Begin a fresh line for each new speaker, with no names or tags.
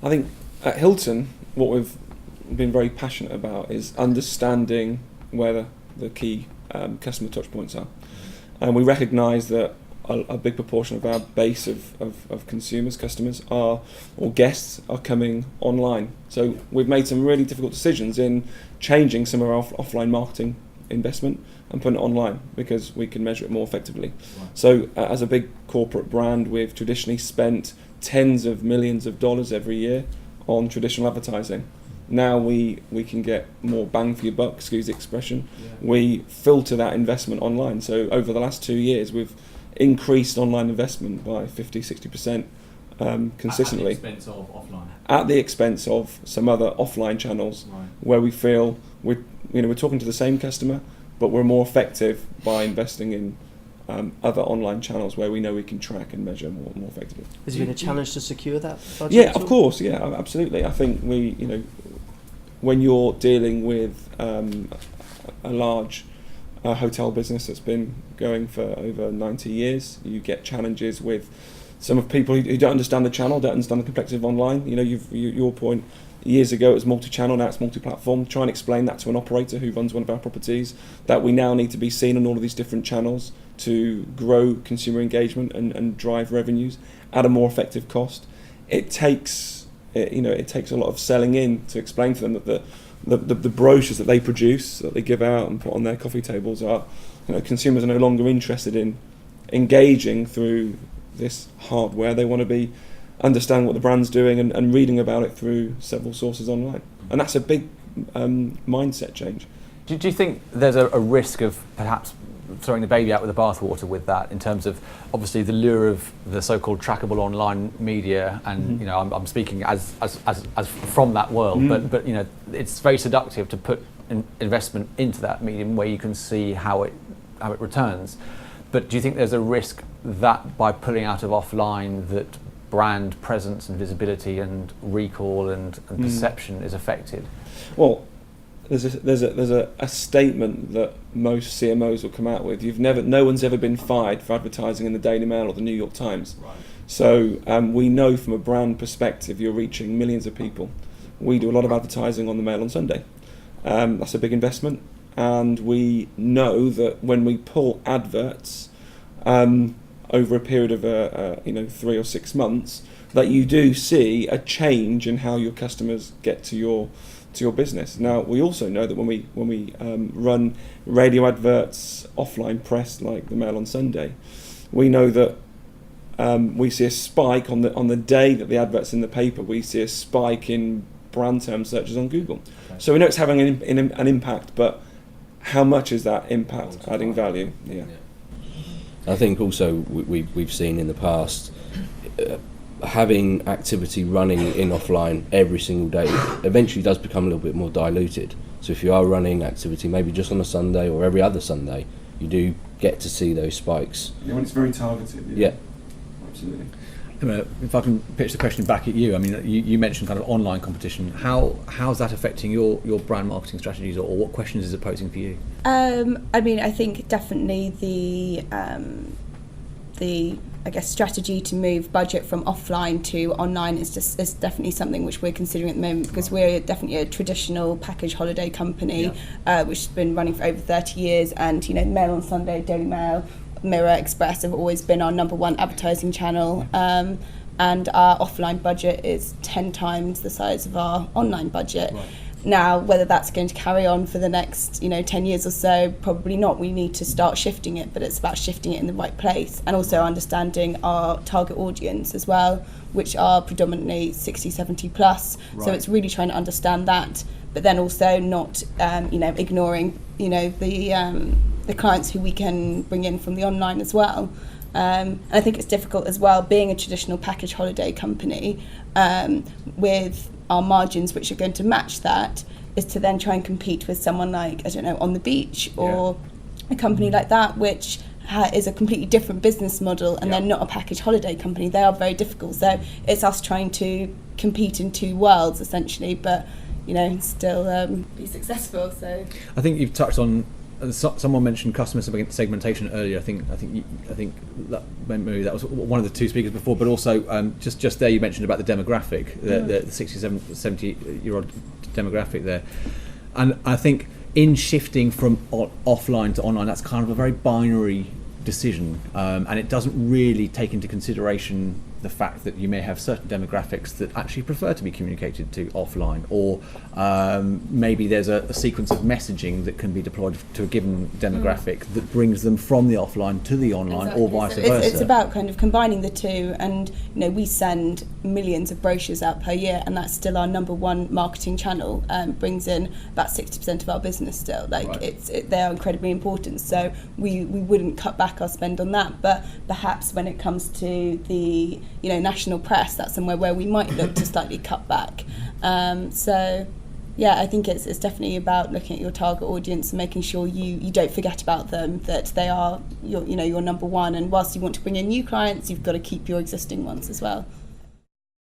I think at Hilton, what we've been very passionate about is understanding where the key customer touch points are. And we recognise that a big proportion of our base of consumers, customers or guests are coming online. So we've made some really difficult decisions in changing some of our offline marketing investment and putting it online because we can measure it more effectively. Right. So as a big corporate brand, we've traditionally spent tens of millions of dollars every year on traditional advertising. Now we can get more bang for your buck, excuse the expression. Yeah. We filter that investment online. So over the last 2 years, we've increased online investment by 50-60% consistently.
At the expense of offline?
At the expense of some other offline channels, right, where we feel we're talking to the same customer, but we're more effective by investing in other online channels where we know we can track and measure more effectively.
Has it been a challenge to secure that budget?
Yeah, of course. Yeah, absolutely. I think when you're dealing with a large hotel business that's been going for over 90 years, you get challenges with some of people who don't understand the channel, don't understand the complexity of online. Your point, years ago it was multi-channel, now it's multi-platform. Try and explain that to an operator who runs one of our properties, that we now need to be seen on all of these different channels to grow consumer engagement and drive revenues at a more effective cost. It takes a lot of selling in to explain to them that the brochures that they produce, that they give out and put on their coffee tables are, consumers are no longer interested in engaging through this hardware. They want to understand what the brand's doing and reading about it through several sources online. And that's a big mindset change.
Do you think there's a risk of perhaps throwing the baby out with the bathwater with that, in terms of obviously the lure of the so-called trackable online media, and I'm speaking as from that world, but it's very seductive to put investment into that medium where you can see how it returns. But do you think there's a risk that by pulling out of offline, that brand presence and visibility and recall and perception is affected?
Well, there's a statement that most CMOs will come out with. No one's ever been fired for advertising in the Daily Mail or the New York Times. Right. So we know from a brand perspective you're reaching millions of people. We do a lot of advertising on the Mail on Sunday. That's a big investment, and we know that when we pull adverts over a period of 3 or 6 months, that you do see a change in how your customers get to your business. Now, we also know that when we run radio adverts, offline press like the Mail on Sunday, we know that we see a spike on the day that the advert's in the paper. We see a spike in brand term searches on Google. Okay. So we know it's having an impact, but how much is that impact adding value? Yeah.
I think also we've seen in the past having activity running in offline every single day eventually does become a little bit more diluted. So if you are running activity maybe just on a Sunday or every other Sunday, you do get to see those spikes.
Yeah, when it's very targeted.
Yeah.
Absolutely.
If I can pitch the question back at you, I mean, you mentioned kind of online competition. How's that affecting your brand marketing strategies, or what questions is it posing for you?
I think definitely the strategy to move budget from offline to online is definitely something which we're considering at the moment, because we're definitely a traditional package holiday company, which has been running for over 30 years, and Mail on Sunday, Daily Mail, Mirror, Express have always been our number one advertising channel, and our offline budget is 10 times the size of our online budget. Right. Now, whether that's going to carry on for the next 10 years or so, probably not. We need to start shifting it, but it's about shifting it in the right place, and also understanding our target audience as well, which are predominantly 60, 70 plus. Right. So it's really trying to understand that, but then also not ignoring the clients who we can bring in from the online as well. And I think it's difficult as well, being a traditional package holiday company, with our margins which are going to match that, is to then try and compete with someone like, On the Beach, or a company like that, which is a completely different business model, and they're not a package holiday company. They are very difficult. So it's us trying to compete in two worlds essentially, but still be successful. So
I think you've touched on someone mentioned customer segmentation earlier. I think that maybe that was one of the two speakers before, but also just there you mentioned about the demographic, the 67-70-year-old demographic there, and I think in shifting from offline to online, that's kind of a very binary decision, and it doesn't really take into consideration the fact that you may have certain demographics that actually prefer to be communicated to offline, or maybe there's a sequence of messaging that can be deployed to a given demographic that brings them from the offline to the online, or vice versa.
It's about kind of combining the two, and we send millions of brochures out per year, and that's still our number one marketing channel. Brings in about 60% of our business still. They are incredibly important, so we wouldn't cut back our spend on that. But perhaps when it comes to the national press, that's somewhere where we might look to slightly cut back. I think it's definitely about looking at your target audience and making sure you don't forget about them, that they are your number one. And whilst you want to bring in new clients, you've got to keep your existing ones as well.